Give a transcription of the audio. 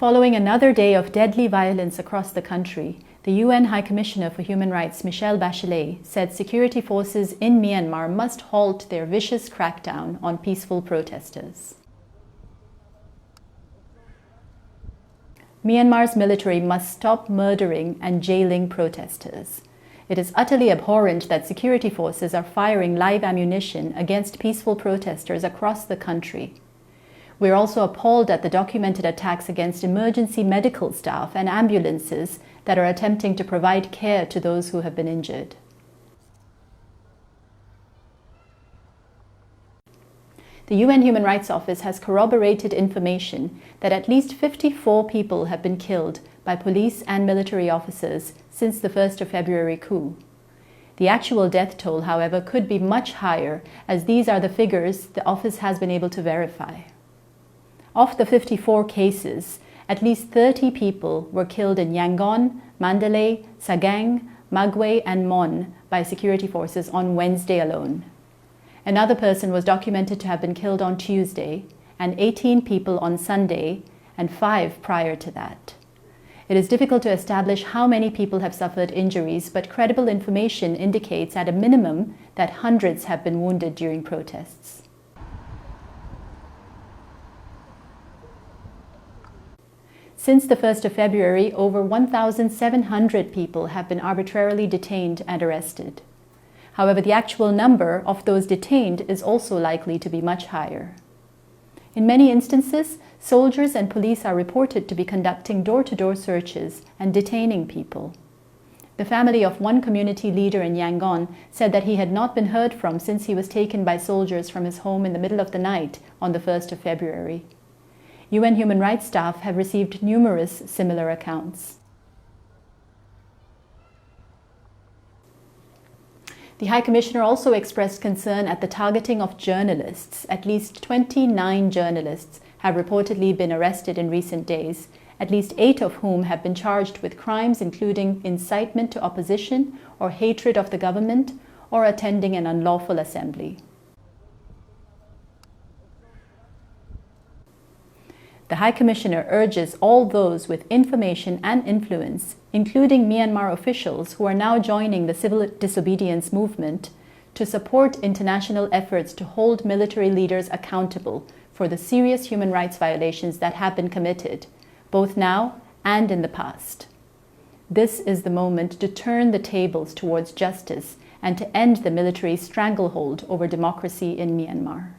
Following another day of deadly violence across the country, the UN High Commissioner for Human Rights, Michelle Bachelet, said security forces in Myanmar must halt their vicious crackdown on peaceful protesters. Myanmar's military must stop murdering and jailing protesters. It is utterly abhorrent that security forces are firing live ammunition against peaceful protesters across the country. We are also appalled at the documented attacks against emergency medical staff and ambulances that are attempting to provide care to those who have been injured. The UN Human Rights Office has corroborated information that at least 54 people have been killed by police and military officers since the 1st of February coup. The actual death toll, however, could be much higher, as these are the figures the office has been able to verify. Of the 54 cases, at least 30 people were killed in Yangon, Mandalay, Sagaing, Magway, and Mon by security forces on Wednesday alone. Another person was documented to have been killed on Tuesday, and 18 people on Sunday, and 5 prior to that. It is difficult to establish how many people have suffered injuries, but credible information indicates at a minimum that hundreds have been wounded during protests. Since the 1st of February, over 1,700 people have been arbitrarily detained and arrested. However, the actual number of those detained is also likely to be much higher. In many instances, soldiers and police are reported to be conducting door-to-door searches and detaining people. The family of one community leader in Yangon said that he had not been heard from since he was taken by soldiers from his home in the middle of the night on the 1st of February. UN human rights staff have received numerous similar accounts. The High Commissioner also expressed concern at the targeting of journalists. At least 29 journalists have reportedly been arrested in recent days, at least 8 of whom have been charged with crimes including incitement to opposition or hatred of the government or attending an unlawful assembly. The High Commissioner urges all those with information and influence, including Myanmar officials who are now joining the civil disobedience movement, to support international efforts to hold military leaders accountable for the serious human rights violations that have been committed, both now and in the past. This is the moment to turn the tables towards justice and to end the military stranglehold over democracy in Myanmar.